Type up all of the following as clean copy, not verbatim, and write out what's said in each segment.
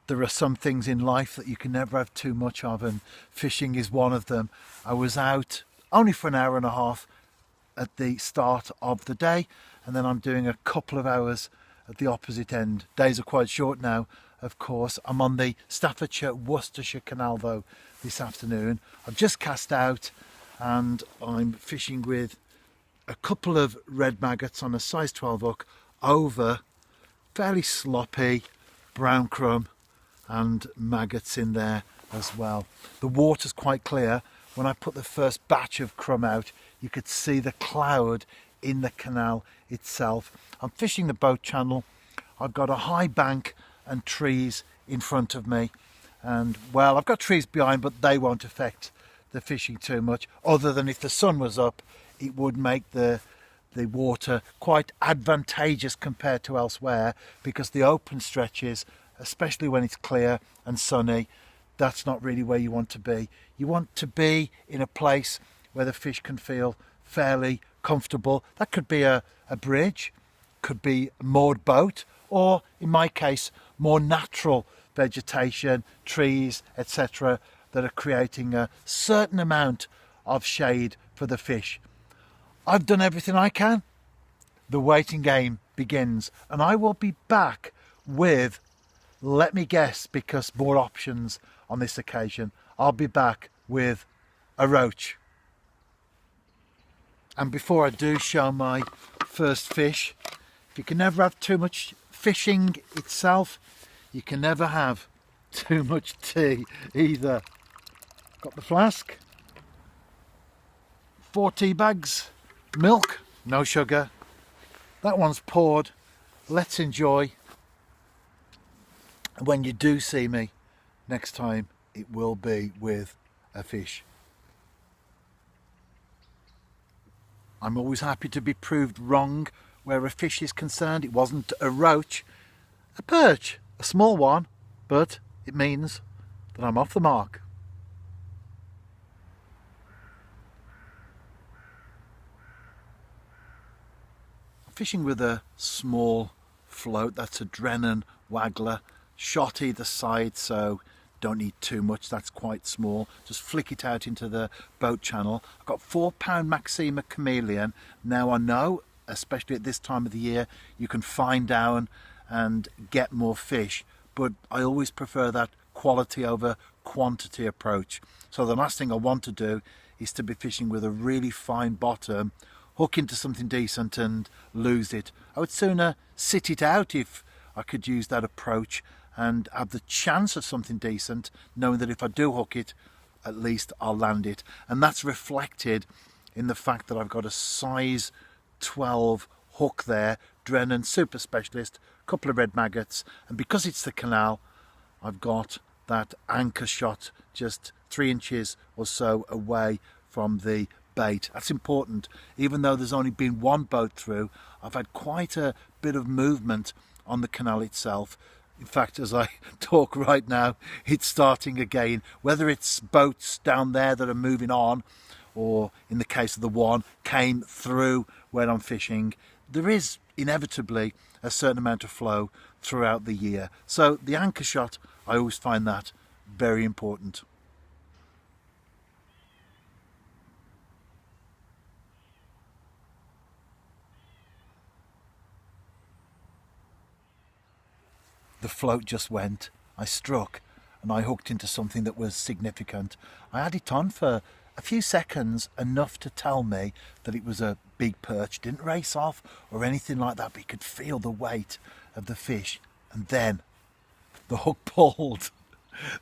there are some things in life that you can never have too much of, and fishing is one of them. I was out only for an hour and a half at the start of the day, and then I'm doing a couple of hours at the opposite end. Days are quite short now, of course. I'm on the Staffordshire Worcestershire Canal though this afternoon. I've just cast out and I'm fishing with a couple of red maggots on a size 12 hook over fairly sloppy brown crumb and maggots in there as well. The water's quite clear. When I put the first batch of crumb out, you could see the cloud in the canal itself. I'm fishing the boat channel. I've got a high bank and trees in front of me, and well, I've got trees behind, but they won't affect the fishing too much, other than if the sun was up, it would make the water quite advantageous compared to elsewhere, because the open stretches, especially when it's clear and sunny, that's not really where you want to be. You want to be in a place where the fish can feel fairly comfortable. That could be a bridge, could be a moored boat, or in my case, more natural vegetation, trees, etc., that are creating a certain amount of shade for the fish. I've done everything I can. The waiting game begins, and I will be back with, let me guess, because more options on this occasion, I'll be back with a roach. And before I do show my first fish, you can never have too much fishing itself, you can never have too much tea either. Got the flask, 4 tea bags, milk, no sugar. That one's poured. Let's enjoy. When you do see me next time, it will be with a fish. I'm always happy to be proved wrong where a fish is concerned. It wasn't a roach, a perch, a small one, but it means that I'm off the mark. I'm fishing with a small float. That's a Drennan Waggler, shot either side, so don't need too much. That's quite small. Just flick it out into the boat channel. I've got 4-pound Maxima Chameleon. Now I know, especially at this time of the year, you can find down and get more fish, but I always prefer that quality over quantity approach. So the last thing I want to do is to be fishing with a really fine bottom, hook into something decent and lose it. I would sooner sit it out if I could use that approach and have the chance of something decent, knowing that if I do hook it, at least I'll land it. And that's reflected in the fact that I've got a size 12 hook there, Drennan Super Specialist, a couple of red maggots, and because it's the canal, I've got that anchor shot just 3 inches or so away from the bait. That's important. Even though there's only been one boat through, I've had quite a bit of movement on the canal itself. In fact, as I talk right now, it's starting again. Whether it's boats down there that are moving on, or in the case of the one, came through where I'm fishing, there is inevitably a certain amount of flow throughout the year. So the anchor shot, I always find that very important. The float just went, I struck, and I hooked into something that was significant. I had it on for a few seconds, enough to tell me that it was a big perch. Didn't race off or anything like that, but you could feel the weight of the fish. And then the hook pulled.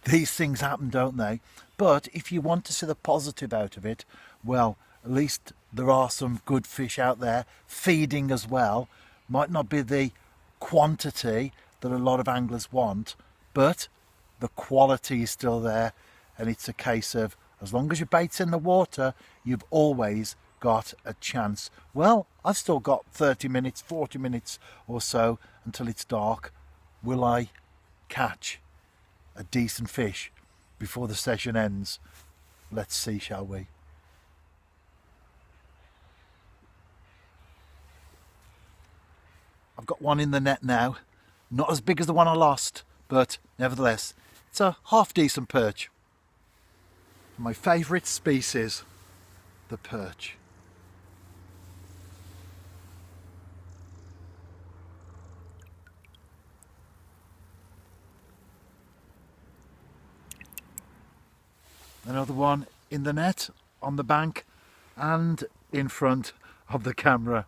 These things happen, don't they? But if you want to see the positive out of it, well, at least there are some good fish out there feeding as well. Might not be the quantity that a lot of anglers want, but the quality is still there, and it's a case of, as long as your bait's in the water, you've always got a chance. Well, I've still got 30 minutes, 40 minutes or so until it's dark. Will I catch a decent fish before the session ends? Let's see, shall we? I've got one in the net now. Not as big as the one I lost, but nevertheless, it's a half decent perch. My favourite species, the perch. Another one in the net, on the bank, and in front of the camera.